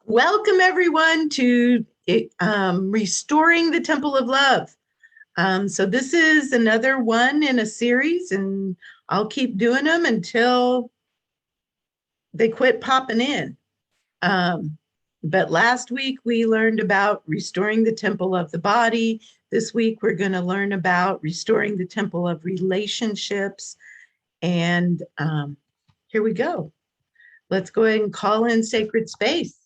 Welcome everyone to Restoring the Temple of Love. So this is another one in a series, and I'll keep doing them until they quit popping in. But last week we learned about restoring the temple of the body. This week we're going to learn about restoring the temple of relationships. And here we go. Let's go ahead and call in sacred space.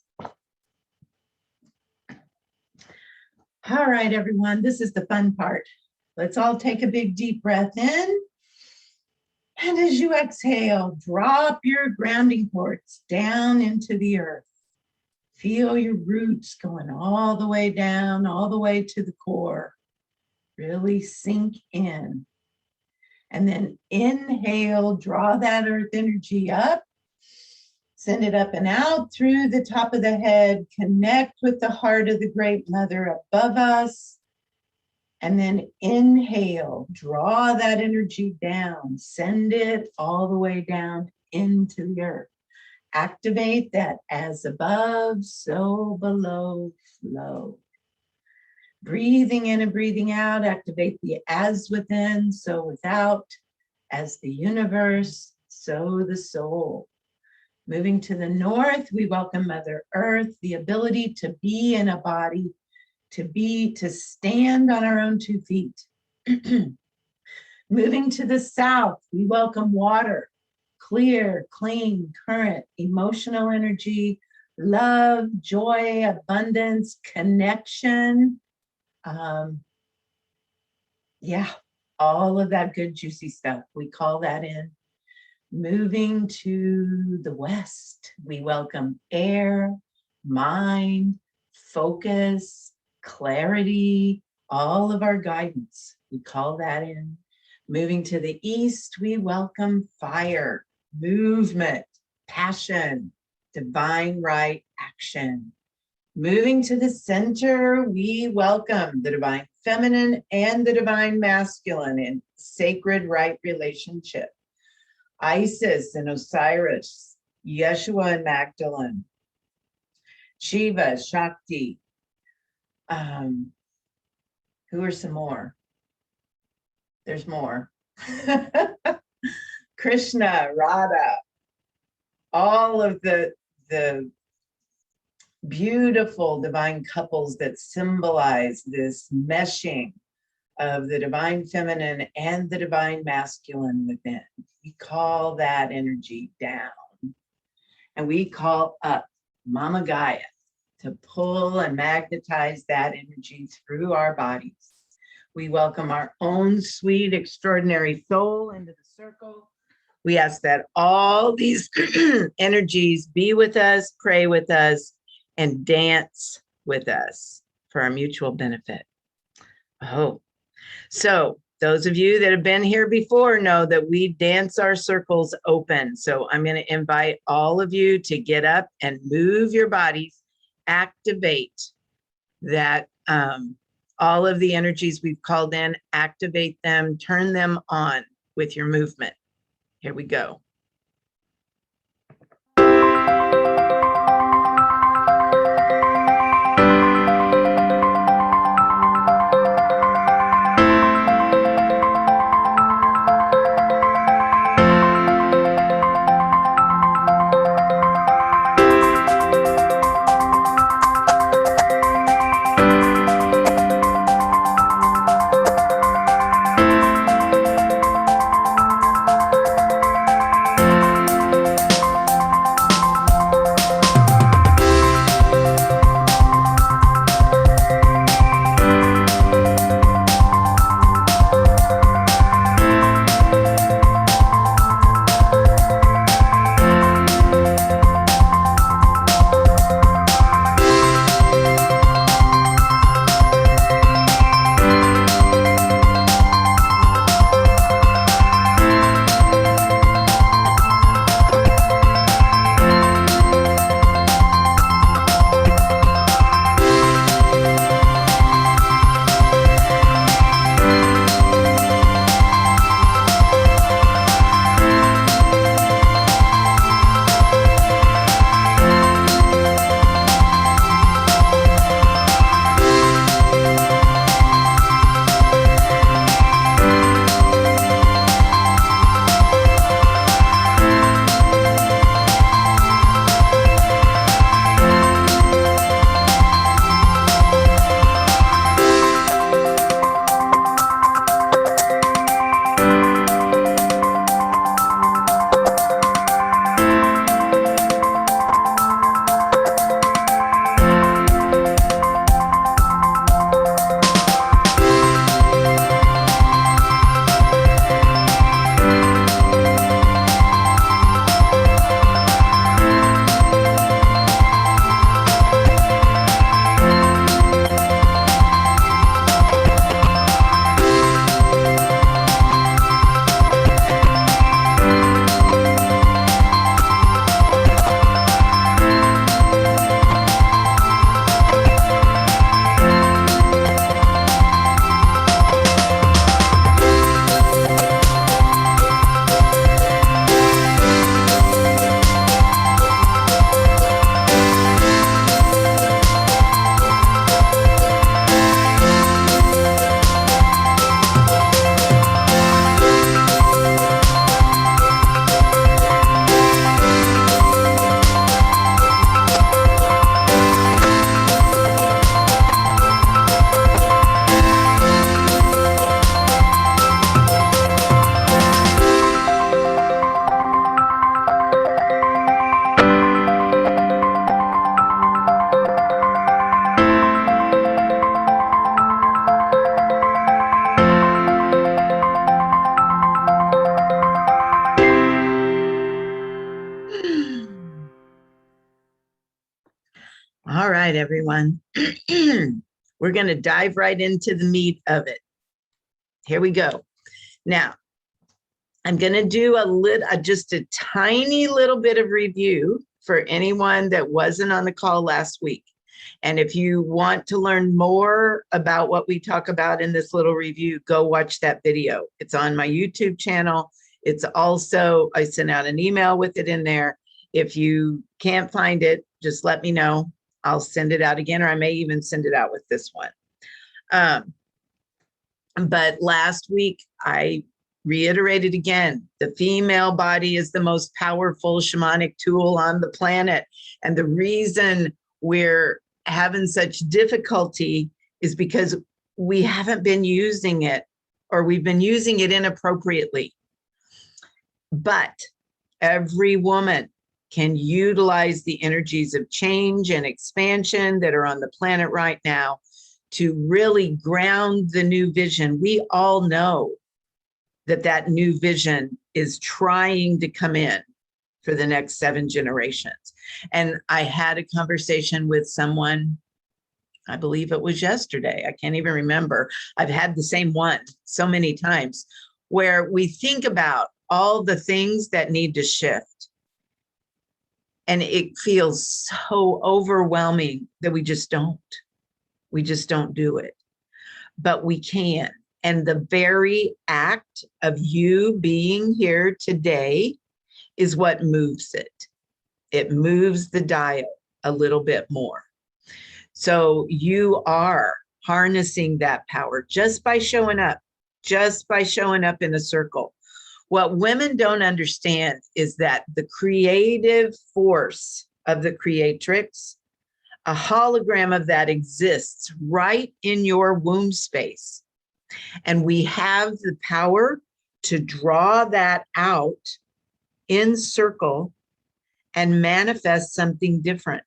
All right, everyone, this is the fun part. Let's all take a big deep breath in. And as you exhale, drop your grounding cords down into the earth. Feel your roots going all the way down, all the way to the core. Really sink in. And then inhale, draw that earth energy up. Send it up and out through the top of the head. Connect with the heart of the Great Mother above us. And then inhale, draw that energy down. Send it all the way down into the earth. Activate that as above, so below flow. Breathing in and breathing out, activate the as within, so without. As the universe, so the soul. Moving to the north, we welcome Mother Earth, the ability to be in a body, to stand on our own 2 feet. Moving to the south, we welcome water, clear, clean, current, emotional energy, love, joy, abundance, connection. All of that good, juicy stuff. We call that in. Moving to the west, we welcome air, mind, focus, clarity, all of our guidance. We call that in. Moving to the east, we welcome fire, movement, passion, divine right action. Moving to the center, we welcome the divine feminine and the divine masculine in sacred right relationship. Isis and Osiris, Yeshua and Magdalene, Shiva, Shakti. Who are some more? There's more. Krishna, Radha, all of the beautiful divine couples that symbolize this meshing of the divine feminine and the divine masculine within. We call that energy down. And we call up Mama Gaia to pull and magnetize that energy through our bodies. We welcome our own sweet, extraordinary soul into the circle. We ask that all these energies be with us, pray with us, and dance with us for our mutual benefit. Oh. So those of you that have been here before know that we dance our circles open. So I'm going to invite all of you to get up and move your bodies, activate that, all of the energies we've called in, activate them, turn them on with your movement. Here we go. All right, everyone. We're going to dive right into the meat of it. Here we go. Now, I'm going to do just a tiny little bit of review for anyone that wasn't on the call last week. And if you want to learn more about what we talk about in this little review, go watch that video. It's on my YouTube channel. It's also, I sent out an email with it in there. If you can't find it, just let me know. I'll send it out again, or I may even send it out with this one. But last week, I reiterated again, the female body is the most powerful shamanic tool on the planet. And the reason we're having such difficulty is because we haven't been using it, or we've been using it inappropriately. But every woman can utilize the energies of change and expansion that are on the planet right now to really ground the new vision. We all know that that new vision is trying to come in for the next 7 generations. And I had a conversation with someone, I believe it was yesterday, I can't even remember. I've had the same one so many times, where we think about all the things that need to shift. And it feels so overwhelming that we just don't do it. But we can. And the very act of you being here today is what moves it. It moves the dial a little bit more. So you are harnessing that power just by showing up in a circle. What women don't understand is that the creative force of the creatrix, a hologram of that exists right in your womb space. And we have the power to draw that out in circle and manifest something different.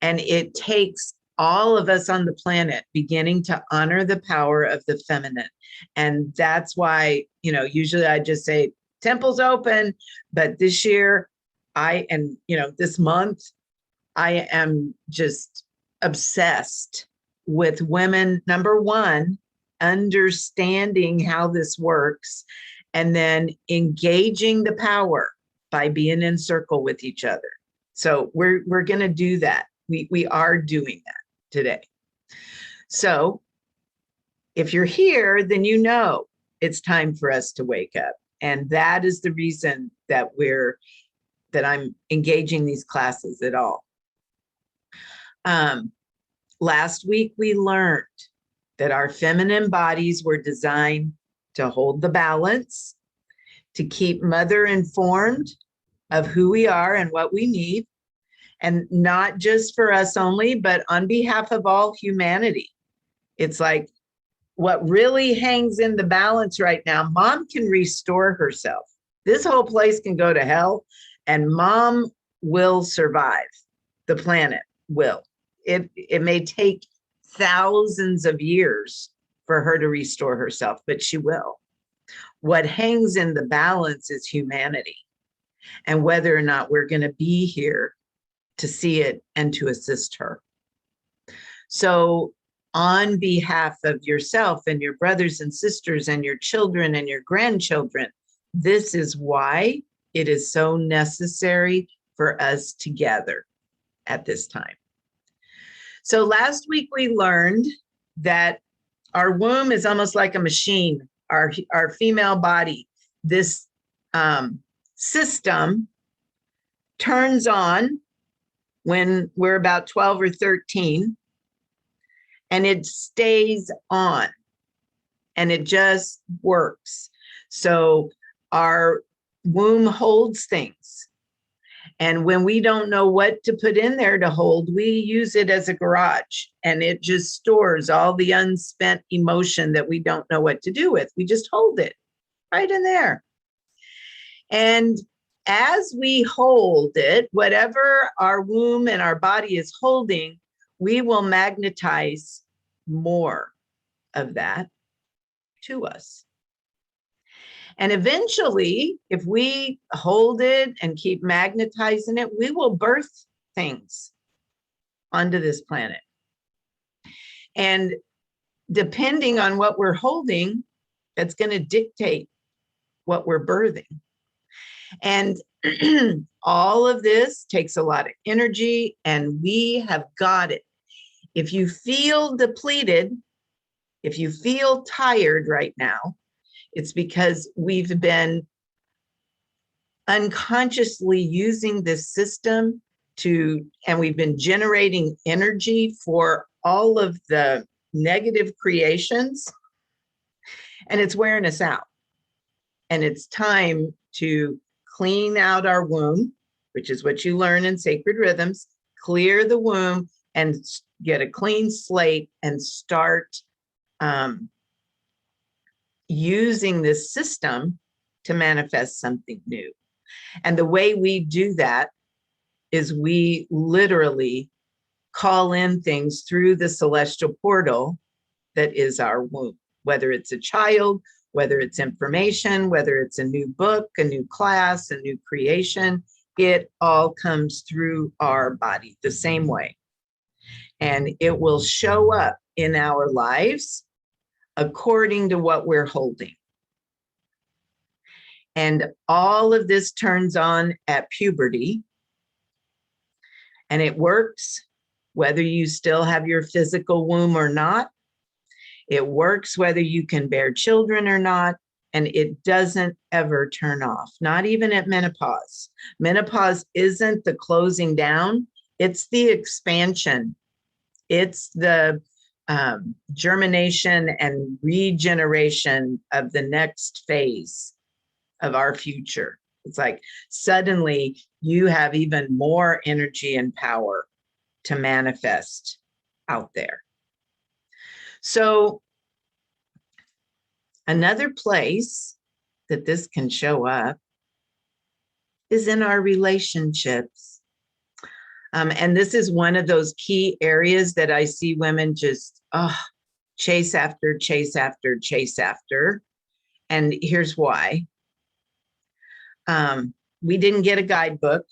And it takes all of us on the planet beginning to honor the power of the feminine. And that's why, usually I just say, temple's open, but this year this month, I am just obsessed with women, number one, understanding how this works, and then engaging the power by being in circle with each other. So we're going to do that. We are doing that today. So if you're here, then it's time for us to wake up. And that is the reason that I'm engaging these classes at all. Last week, we learned that our feminine bodies were designed to hold the balance, to keep Mother informed of who we are and what we need, and not just for us only, but on behalf of all humanity. It's like what really hangs in the balance right now, Mom can restore herself. This whole place can go to hell, and Mom will survive. The planet will. It may take thousands of years for her to restore herself, but she will. What hangs in the balance is humanity, and whether or not we're going to be here to see it and to assist her. So on behalf of yourself and your brothers and sisters and your children and your grandchildren, this is why it is so necessary for us to gather at this time. So last week we learned that our womb is almost like a machine, our female body. This system turns on when we're about 12 or 13, and it stays on, and it just works. So our womb holds things. And when we don't know what to put in there to hold, we use it as a garage, and it just stores all the unspent emotion that we don't know what to do with. We just hold it right in there. And as we hold it, whatever our womb and our body is holding, we will magnetize more of that to us. And eventually, if we hold it and keep magnetizing it, we will birth things. onto this planet. And depending on what we're holding, that's going to dictate what we're birthing. And all of this takes a lot of energy, and we have got it. If you feel depleted, if you feel tired right now, it's because we've been unconsciously using this system and we've been generating energy for all of the negative creations, and it's wearing us out. And it's time to clean out our womb, which is what you learn in Sacred Rhythms, clear the womb and get a clean slate and start using this system to manifest something new. And the way we do that is we literally call in things through the celestial portal that is our womb, whether it's a child, whether it's information, whether it's a new book, a new class, a new creation, it all comes through our body the same way. And it will show up in our lives according to what we're holding. And all of this turns on at puberty. And it works whether you still have your physical womb or not. It works whether you can bear children or not. And it doesn't ever turn off, not even at menopause. Menopause isn't the closing down, it's the expansion. It's the germination and regeneration of the next phase of our future. It's like suddenly you have even more energy and power to manifest out there. So another place that this can show up is in our relationships. And this is one of those key areas that I see women just chase after, chase after, chase after. And here's why. We didn't get a guidebook.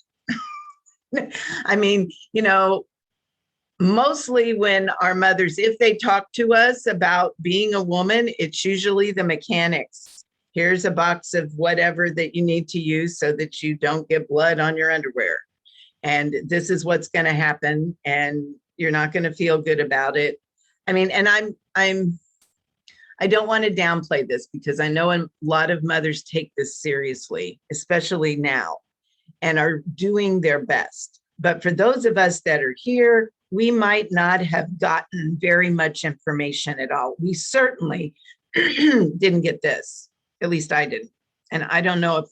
I mean, you know, mostly when our mothers, if they talk to us about being a woman, it's usually the mechanics. Here's a box of whatever that you need to use so that you don't get blood on your underwear. And this is what's going to happen, and you're not going to feel good about it. I mean, and I don't want to downplay this because I know a lot of mothers take this seriously, especially now, and are doing their best. But for those of us that are here, we might not have gotten very much information at all. We certainly didn't get this. At least I didn't. And I don't know if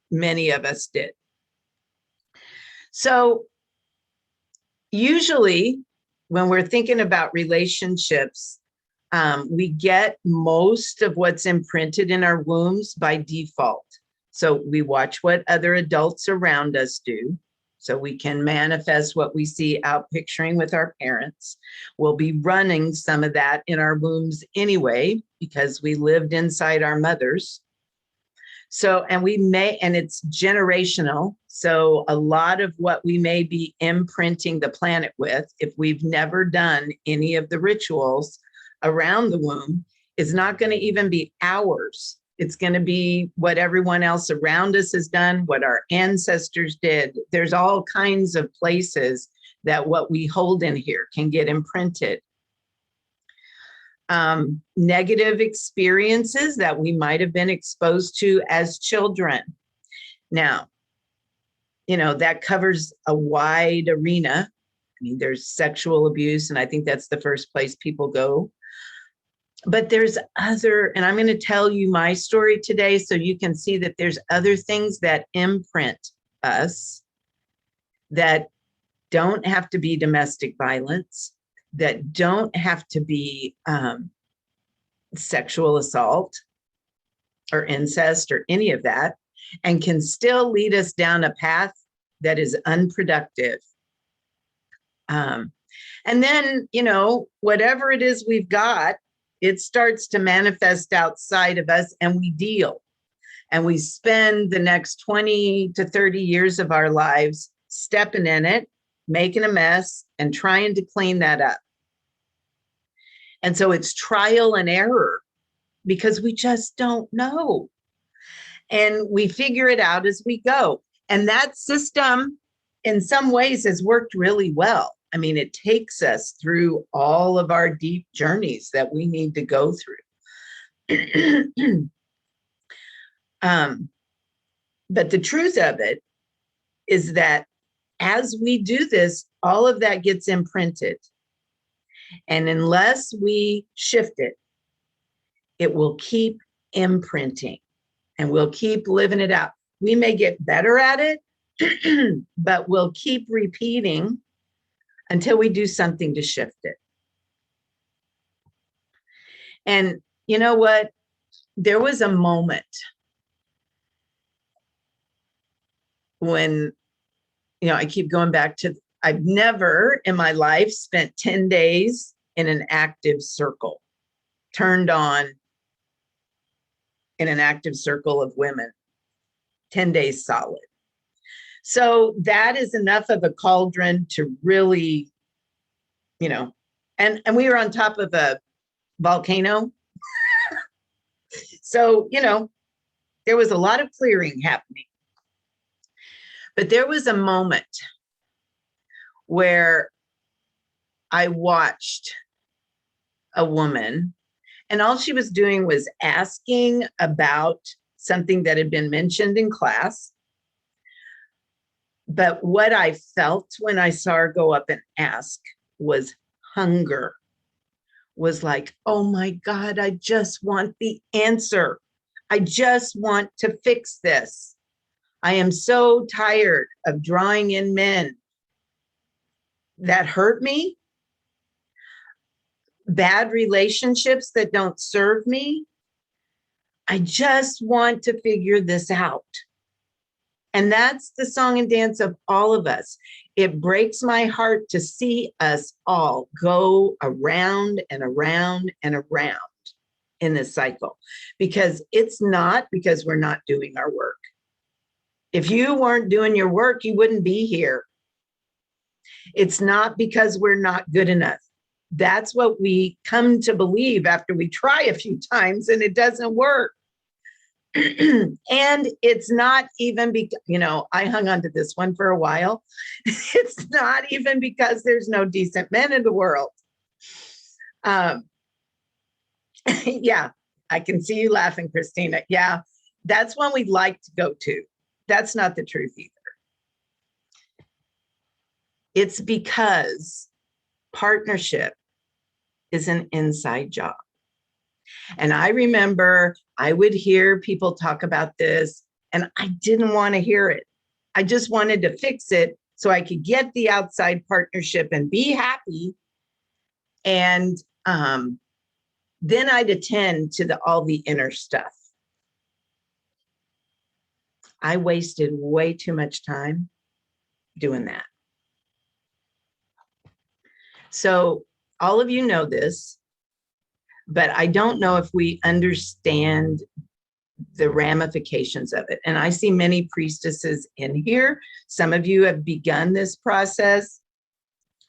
many of us did. So usually when we're thinking about relationships, we get most of what's imprinted in our wombs by default. So we watch what other adults around us do, so we can manifest what we see out picturing with our parents. We'll be running some of that in our wombs anyway, because we lived inside our mothers. So, and it's generational. So a lot of what we may be imprinting the planet with, if we've never done any of the rituals around the womb, is not going to even be ours. It's going to be what everyone else around us has done, what our ancestors did. There's all kinds of places that what we hold in here can get imprinted. Negative experiences that we might have been exposed to as children. Now, you know, that covers a wide arena. I mean, there's sexual abuse, and I think that's the first place people go. But there's other, and I'm going to tell you my story today so you can see that there's other things that imprint us that don't have to be domestic violence, that don't have to be sexual assault or incest or any of that, and can still lead us down a path that is unproductive. And then, you know, whatever it is we've got, it starts to manifest outside of us, and we deal. And we spend the next 20 to 30 years of our lives stepping in it making a mess and trying to clean that up. And so it's trial and error because we just don't know. And we figure it out as we go. And that system, in some ways, has worked really well. I mean, it takes us through all of our deep journeys that we need to go through. But the truth of it is that as we do this, all of that gets imprinted. And unless we shift it, it will keep imprinting and we'll keep living it out. We may get better at it, but we'll keep repeating until we do something to shift it. And you know what? There was a moment when, I keep going back to, I've never in my life spent 10 days in an active circle, turned on in an active circle of women, 10 days solid. So that is enough of a cauldron to really, and we were on top of a volcano. So, there was a lot of clearing happening. But there was a moment where I watched a woman, and all she was doing was asking about something that had been mentioned in class. But what I felt when I saw her go up and ask was hunger, was like, oh my God, I just want the answer. I just want to fix this. I am so tired of drawing in men that hurt me, bad relationships that don't serve me. I just want to figure this out. And that's the song and dance of all of us. It breaks my heart to see us all go around and around and around in this cycle, because it's not because we're not doing our work. If you weren't doing your work, you wouldn't be here. It's not because we're not good enough. That's what we come to believe after we try a few times and it doesn't work. And it's not even because, I hung on to this one for a while. It's not even because there's no decent men in the world. Yeah, I can see you laughing, Christina. Yeah, that's one we'd like to go to. That's not the truth either. It's because partnership is an inside job. And I remember I would hear people talk about this and I didn't want to hear it. I just wanted to fix it so I could get the outside partnership and be happy. And then I'd attend to all the inner stuff. I wasted way too much time doing that. So all of you know this, but I don't know if we understand the ramifications of it. And I see many priestesses in here. Some of you have begun this process.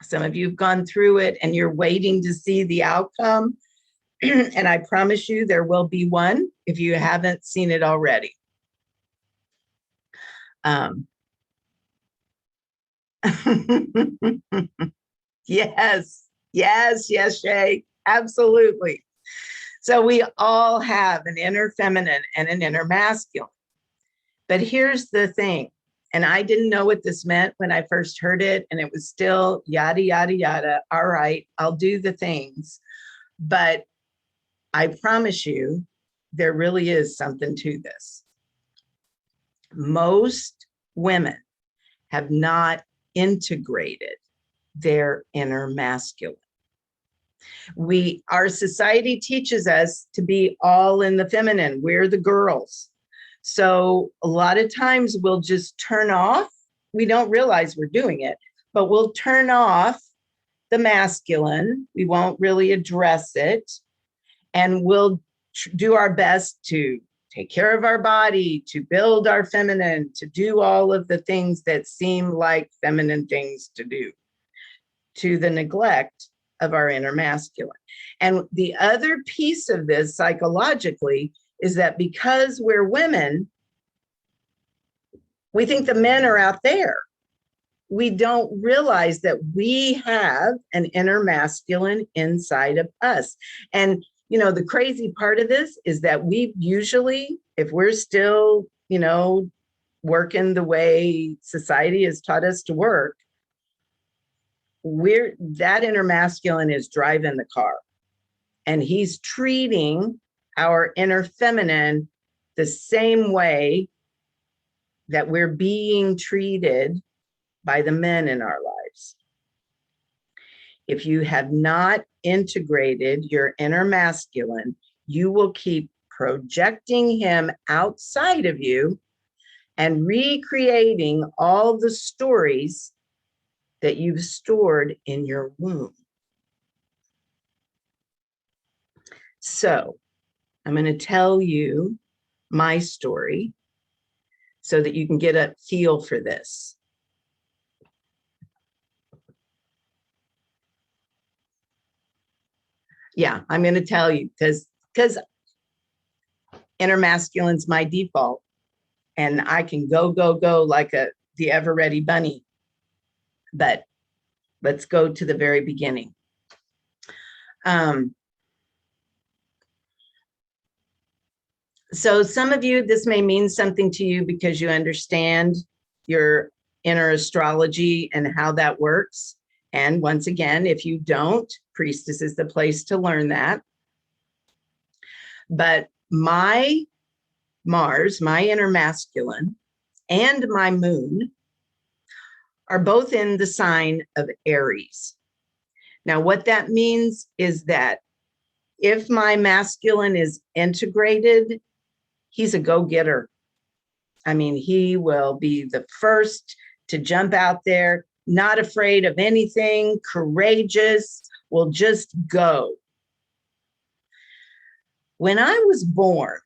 Some of you have gone through it and you're waiting to see the outcome. And I promise you there will be one if you haven't seen it already. Yes, Shay, absolutely. So we all have an inner feminine and an inner masculine. But here's the thing, and I didn't know what this meant when I first heard it, and it was still yada, yada, yada. All right, I'll do the things. But I promise you, there really is something to this. Most women have not integrated their inner masculine. Our society teaches us to be all in the feminine. We're the girls. So a lot of times we'll just turn off. We don't realize we're doing it, but we'll turn off the masculine. We won't really address it. And we'll do our best to take care of our body, to build our feminine, to do all of the things that seem like feminine things to do, to the neglect of our inner masculine. And the other piece of this psychologically is that because we're women, we think the men are out there. We don't realize that we have an inner masculine inside of us. And, you know, the crazy part of this is that we usually, if we're still, you know, working the way society has taught us to work, that inner masculine is driving the car, and he's treating our inner feminine the same way that we're being treated by the men in our lives. If you have not integrated your inner masculine, you will keep projecting him outside of you and recreating all the stories that you've stored in your womb. So I'm going to tell you my story so that you can get a feel for this. Yeah, I'm going to tell you because inner masculine's my default, and I can go like the ever ready bunny. But let's go to the very beginning. So some of you, this may mean something to you because you understand your inner astrology and how that works. And once again, if you don't, Priestess is the place to learn that. But my Mars, my inner masculine, and my moon are both in the sign of Aries. Now, what that means is that if my masculine is integrated, he's a go-getter. I mean, he will be the first to jump out there, not afraid of anything, courageous, will just go. When I was born,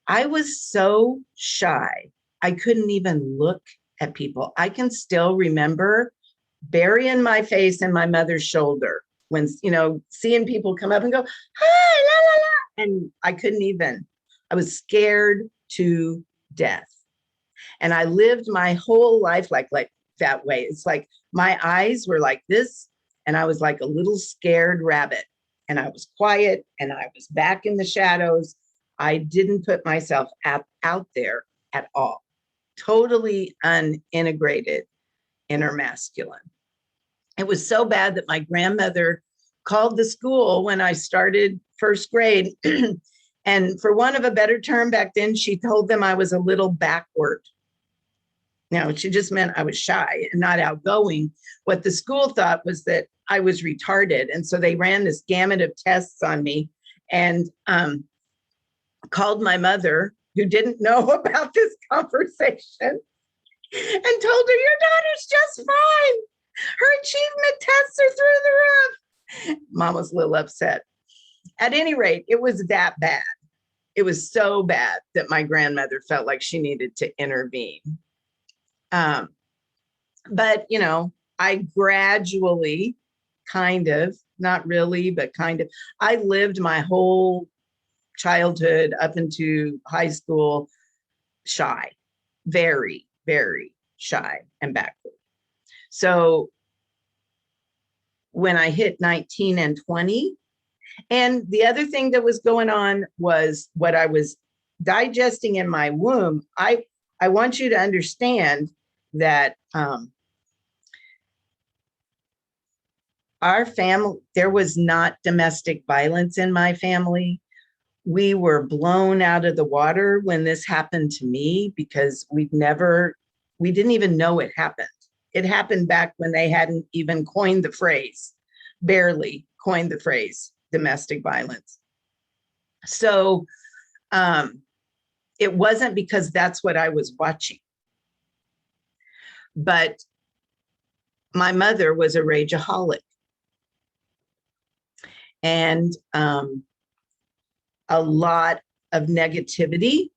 I was so shy, I couldn't even look at people. I can still remember burying my face in my mother's shoulder when, you know, seeing people come up and go, hi, la, la, la. And I couldn't even, I was scared to death. And I lived my whole life like that way. It's like my eyes were like this, and I was like a little scared rabbit, and I was quiet, and I was back in the shadows. I didn't put myself out there at all. Totally unintegrated inner masculine. It was so bad that my grandmother called the school when I started first grade. And for want of a better term back then, she told them I was a little backward. Now, she just meant I was shy and not outgoing. What the school thought was that I was retarded. And so they ran this gamut of tests on me and called my mother, who didn't know about this conversation, and told her, your daughter's just fine. Her achievement tests are through the roof. Mom was a little upset. At any rate, it was that bad. It was so bad that my grandmother felt like she needed to intervene. But, you know, I gradually kind of, not really, but kind of, I lived my whole childhood up into high school shy, very, very shy and backward. So when I hit 19 and 20, and the other thing that was going on was what I was digesting in my womb. I want you to understand that our family, there was not domestic violence in my family. We were blown out of the water when this happened to me because we didn't even know it happened. It happened back when they hadn't even coined the phrase, barely coined the phrase domestic violence. So it wasn't because that's what I was watching. But my mother was a rageaholic. And a lot of negativity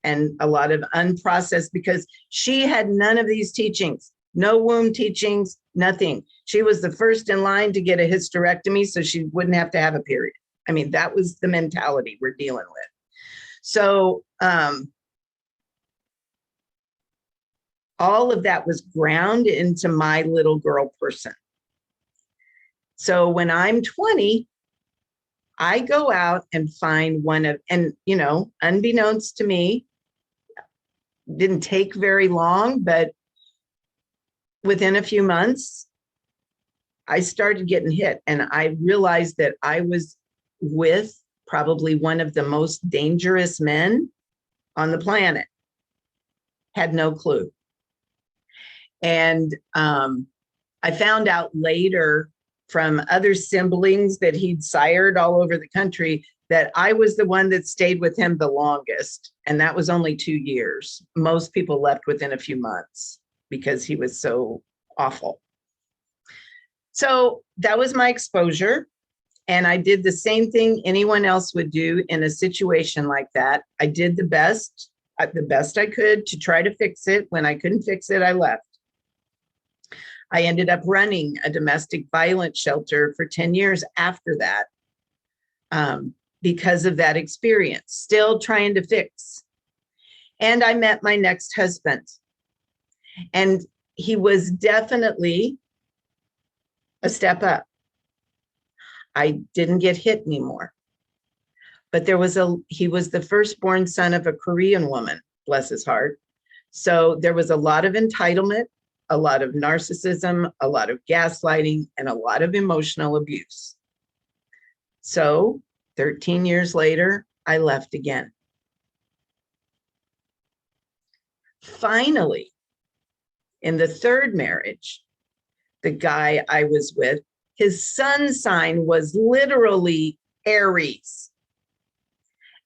and a lot of unprocessed, because she had none of these teachings, no womb teachings, nothing. She was the first in line to get a hysterectomy so she wouldn't have to have a period. I mean, that was the mentality we're dealing with. So all of that was ground into my little girl person. So when I'm 20, I go out and find one of, and unbeknownst to me, didn't take very long, but within a few months, I started getting hit, and I realized that I was with probably one of the most dangerous men on the planet. Had no clue. And I found out later from other siblings that he'd sired all over the country that I was the one that stayed with him the longest. And that was only 2 years. Most people left within a few months because he was so awful. So that was my exposure. And I did the same thing anyone else would do in a situation like that. I did the best I could to try to fix it. When I couldn't fix it, I left. I ended up running a domestic violence shelter for 10 years after that because of that experience, still trying to fix. And I met my next husband. And he was definitely a step up. I didn't get hit anymore. But he was the firstborn son of a Korean woman, bless his heart. So there was a lot of entitlement, a lot of narcissism, a lot of gaslighting, and a lot of emotional abuse. So 13 years later, I left again. Finally, in the third marriage, the guy I was with, his sun sign was literally Aries.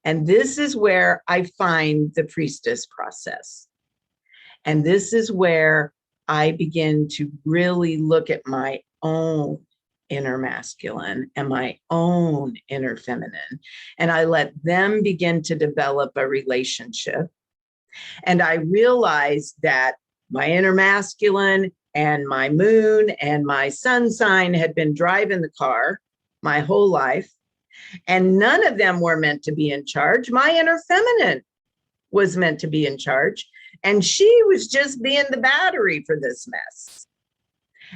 And this is where I find the priestess process. And this is where I begin to really look at my own inner masculine and my own inner feminine. And I let them begin to develop a relationship. And I realized that my inner masculine and my moon and my sun sign had been driving the car my whole life. And none of them were meant to be in charge. My inner feminine was meant to be in charge. And she was just being the battery for this mess.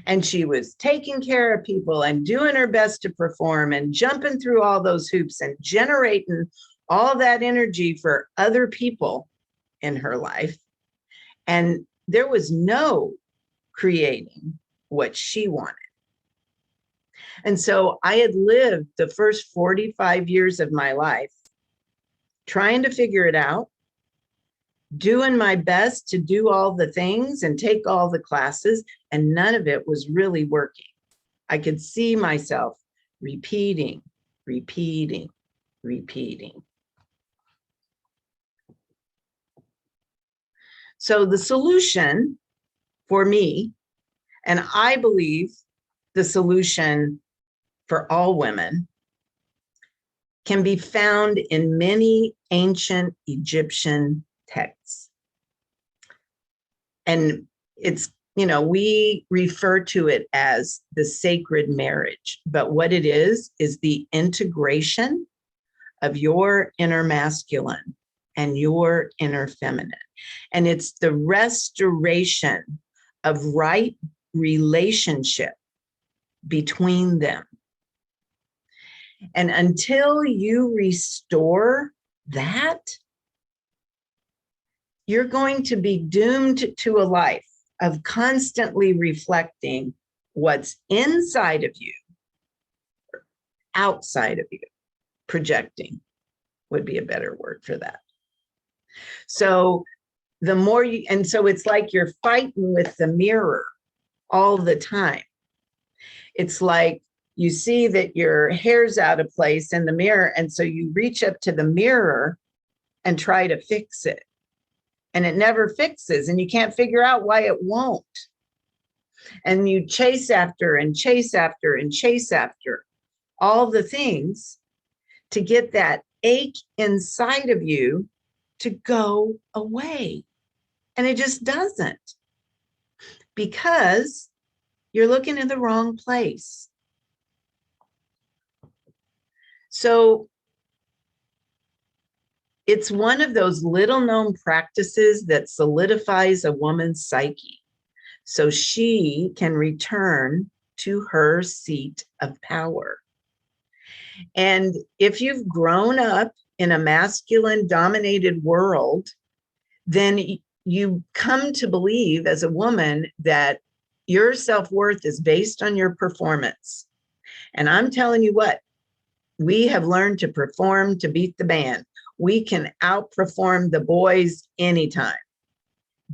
And she was taking care of people and doing her best to perform and jumping through all those hoops and generating all that energy for other people in her life. And there was no creating what she wanted. And so I had lived the first 45 years of my life trying to figure it out, doing my best to do all the things and take all the classes, and none of it was really working. I could see myself repeating. So the solution for me, and I believe the solution for all women, can be found in many ancient Egyptian texts. And it's, we refer to it as the sacred marriage, but what it is the integration of your inner masculine and your inner feminine. And it's the restoration of right relationship between them. And until you restore that, you're going to be doomed to a life of constantly reflecting what's inside of you, outside of you. Projecting would be a better word for that. So the more and so it's like you're fighting with the mirror all the time. It's like you see that your hair's out of place in the mirror, and so you reach up to the mirror and try to fix it. And it never fixes, and you can't figure out why it won't. And you chase after and chase after and chase after all the things to get that ache inside of you to go away. And it just doesn't, because you're looking in the wrong place. So it's one of those little known practices that solidifies a woman's psyche so she can return to her seat of power. And if you've grown up in a masculine dominated world, then you come to believe as a woman that your self-worth is based on your performance. And I'm telling you what, we have learned to perform to beat the band. We can outperform the boys anytime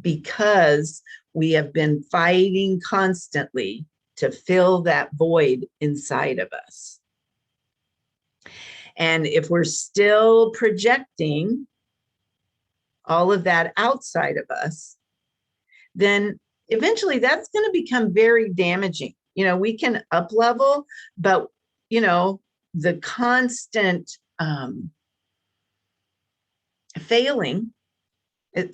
because we have been fighting constantly to fill that void inside of us. And if we're still projecting all of that outside of us, then eventually that's going to become very damaging. You know, we can up level, but, you know, the constant failing,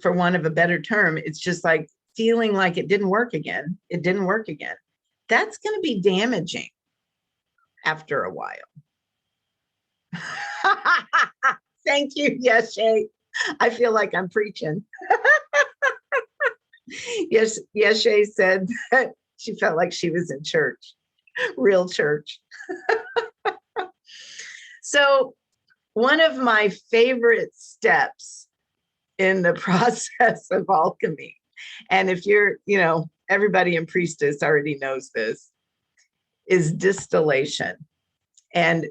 for want of a better term, it's just like feeling like it didn't work again. It didn't work again. That's going to be damaging after a while. Thank you, Yeshe. I feel like I'm preaching. Yes, Yeshe said that she felt like she was in church, real church. So one of my favorite steps in the process of alchemy, and if you're, you know, everybody in Priestess already knows this, is distillation. And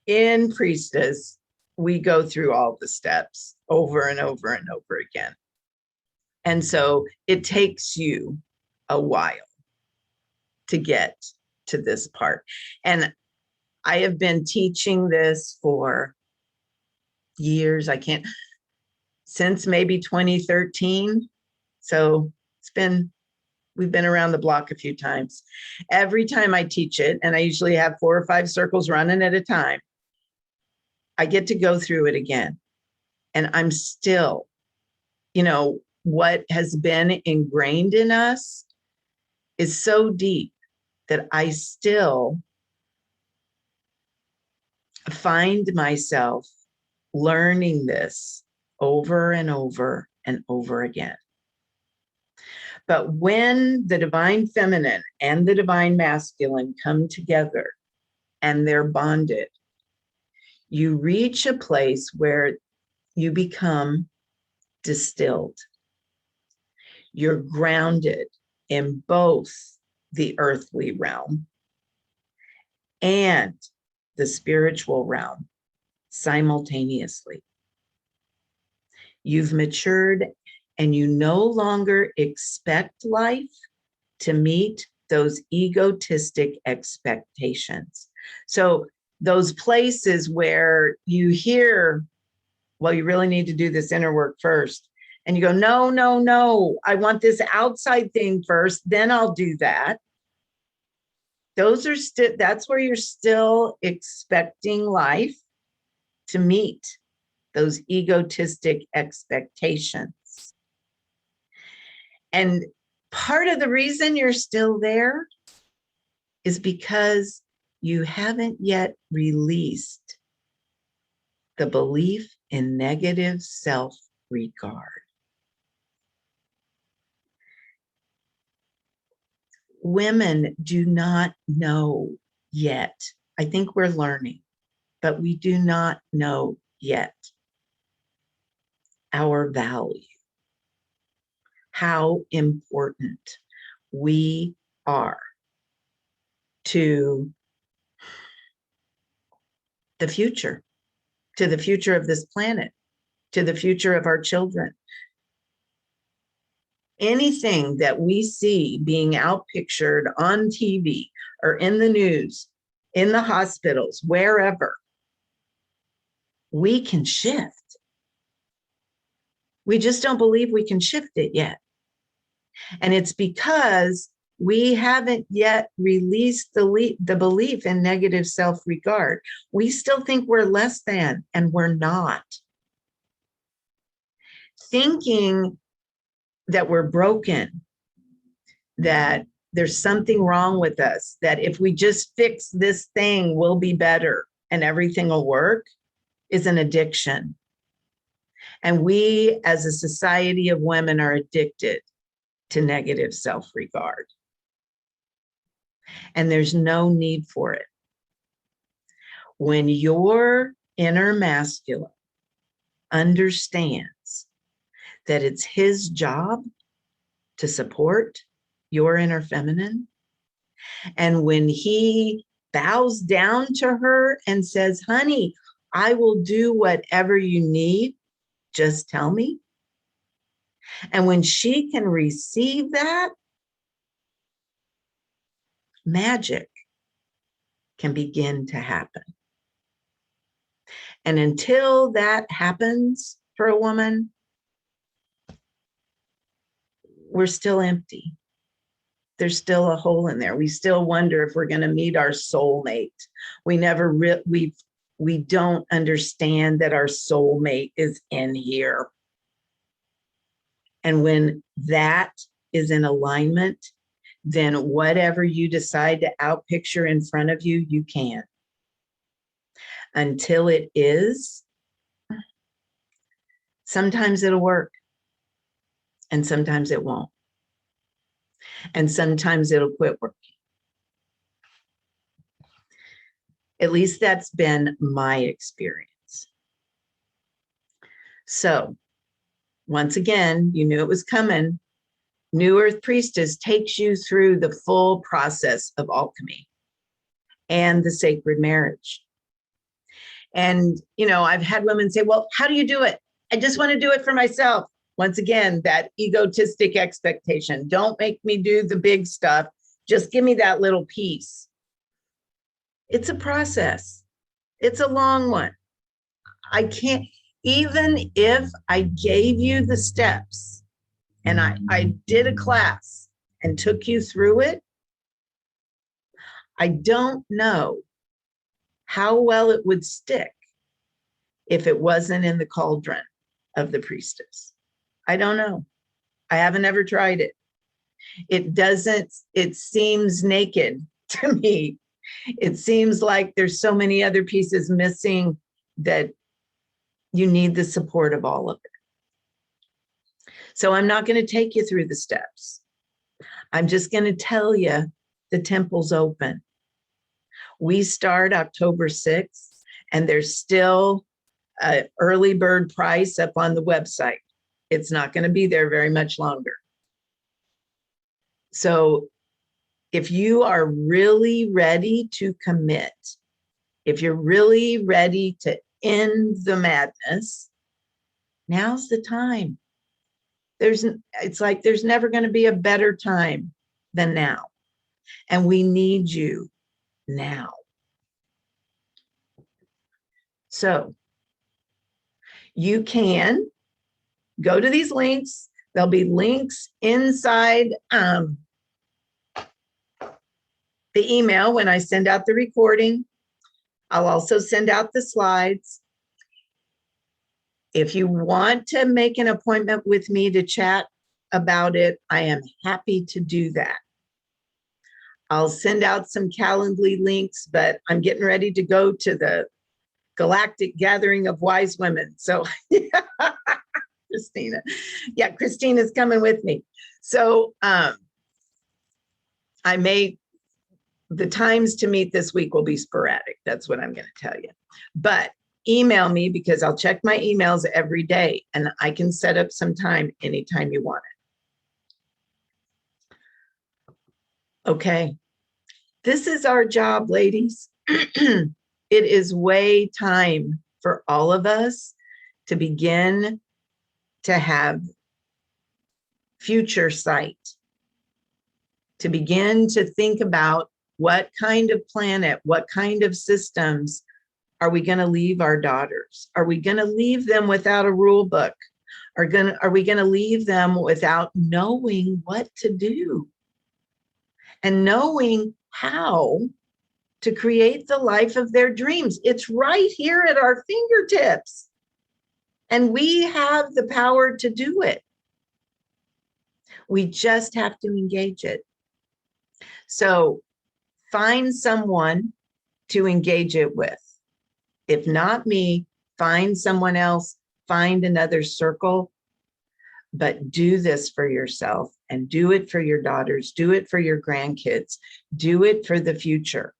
in Priestess, we go through all the steps over and over and over again. And so it takes you a while to get to this part. And I have been teaching this for years. Since maybe 2013. So we've been around the block a few times. Every time I teach it, and I usually have 4 or 5 circles running at a time, I get to go through it again. And I'm still, you know, what has been ingrained in us is so deep that I still find myself learning this over and over and over again. But when the divine feminine and the divine masculine come together and they're bonded, you reach a place where you become distilled. You're grounded in both the earthly realm and the spiritual realm simultaneously. You've matured and you no longer expect life to meet those egotistic expectations. So those places where you hear, well, you really need to do this inner work first. And you go, no, no, no, I want this outside thing first, then I'll do that. That's where you're still expecting life to meet those egotistic expectations. And part of the reason you're still there is because you haven't yet released the belief in negative self-regard. Women do not know yet. I think we're learning, but we do not know yet our value, how important we are to the future of this planet, to the future of our children. Anything that we see being outpictured on TV or in the news, in the hospitals, wherever, we can shift. We just don't believe we can shift it yet. And it's because We haven't yet released the belief in negative self-regard. We still think we're less than, and we're not. Thinking that we're broken, that there's something wrong with us, that if we just fix this thing, we'll be better and everything will work, is an addiction. And we, as a society of women, are addicted to negative self-regard. And there's no need for it. When your inner masculine understands that it's his job to support your inner feminine, and when he bows down to her and says, honey, I will do whatever you need, just tell me. And when she can receive that, magic can begin to happen. And until that happens for a woman, we're still empty. There's still a hole in there. We still wonder if we're going to meet our soulmate. We don't understand that our soulmate is in here. And when that is in alignment, then whatever you decide to outpicture in front of you, you can. Until it is, sometimes it'll work, and sometimes it won't. And sometimes it'll quit working. At least that's been my experience. So, once again, you knew it was coming. New Earth Priestess takes you through the full process of alchemy and the sacred marriage. And, you know, I've had women say, well, how do you do it? I just want to do it for myself. Once again, that egotistic expectation. Don't make me do the big stuff. Just give me that little piece. It's a process. It's a long one. I can't, even if I gave you the steps and I did a class and took you through it, I don't know how well it would stick if it wasn't in the cauldron of the priestess. I don't know. I haven't ever tried it. It seems naked to me. It seems like there's so many other pieces missing that you need the support of all of it. So I'm not going to take you through the steps. I'm just going to tell you the temple's open. We start October 6th, and there's still an early bird price up on the website. It's not going to be there very much longer. So if you are really ready to commit, if you're really ready to end the madness, now's the time. It's like there's never going to be a better time than now. And we need you now. So you can go to these links. There'll be links inside the email when I send out the recording. I'll also send out the slides. If you want to make an appointment with me to chat about it, I am happy to do that. I'll send out some Calendly links, but I'm getting ready to go to the Galactic Gathering of Wise Women. So Christina. Yeah, Christina's coming with me. So the times to meet this week will be sporadic. That's what I'm going to tell you. But email me, because I'll check my emails every day and I can set up some time anytime you want it. Okay. This is our job, ladies. It is way time for all of us to begin to have future sight, to begin to think about what kind of planet, what kind of systems are we going to leave our daughters? Are we going to leave them without a rule book? Are we going to leave them without knowing what to do? and knowing how to create the life of their dreams. It's right here at our fingertips. And we have the power to do it. We just have to engage it. So find someone to engage it with. If not me, find someone else, find another circle, but do this for yourself and do it for your daughters, do it for your grandkids, do it for the future.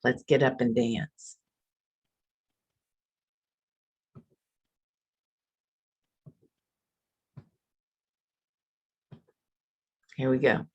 Let's get up and dance. Here we go.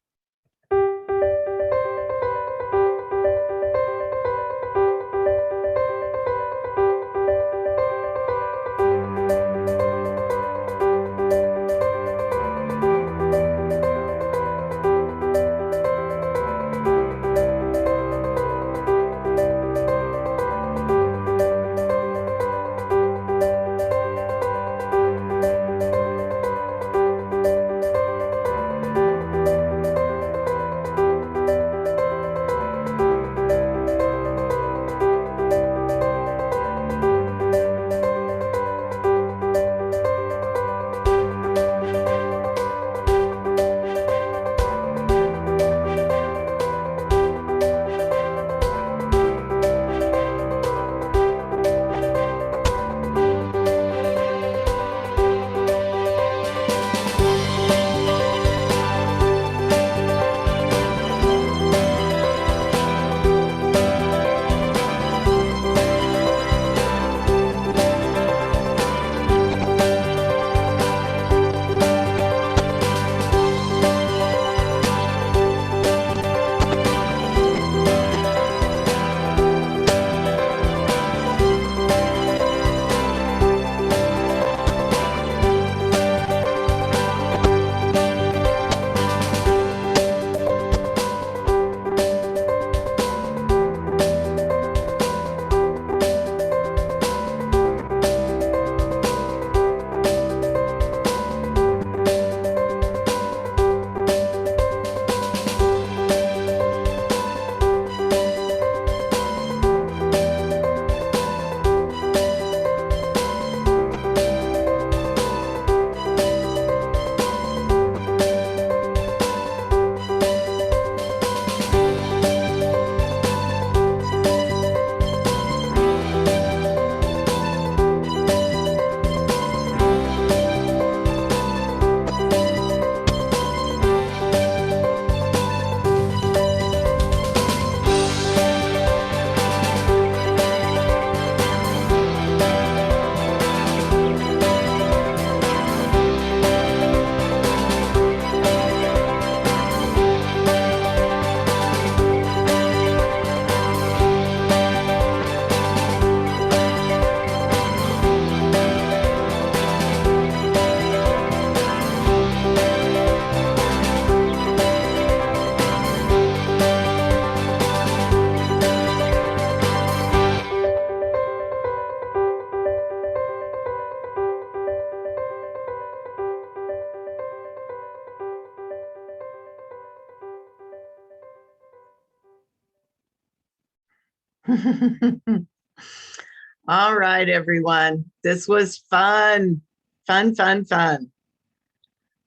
All right, everyone. This was fun, fun, fun, fun.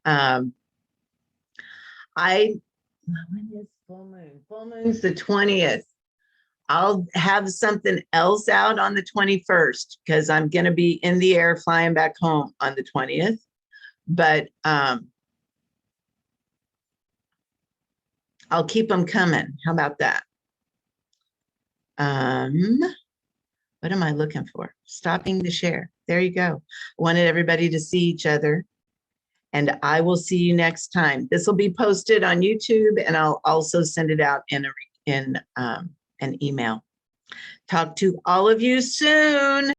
When is full moon? Full moon's the 20th. I'll have something else out on the 21st because I'm going to be in the air flying back home on the 20th. But I'll keep them coming. How about that? What am I looking for? Stopping the share. There you go. Wanted everybody to see each other. And I will see you next time. This will be posted on YouTube, and I'll also send it out in an email. Talk to all of you soon.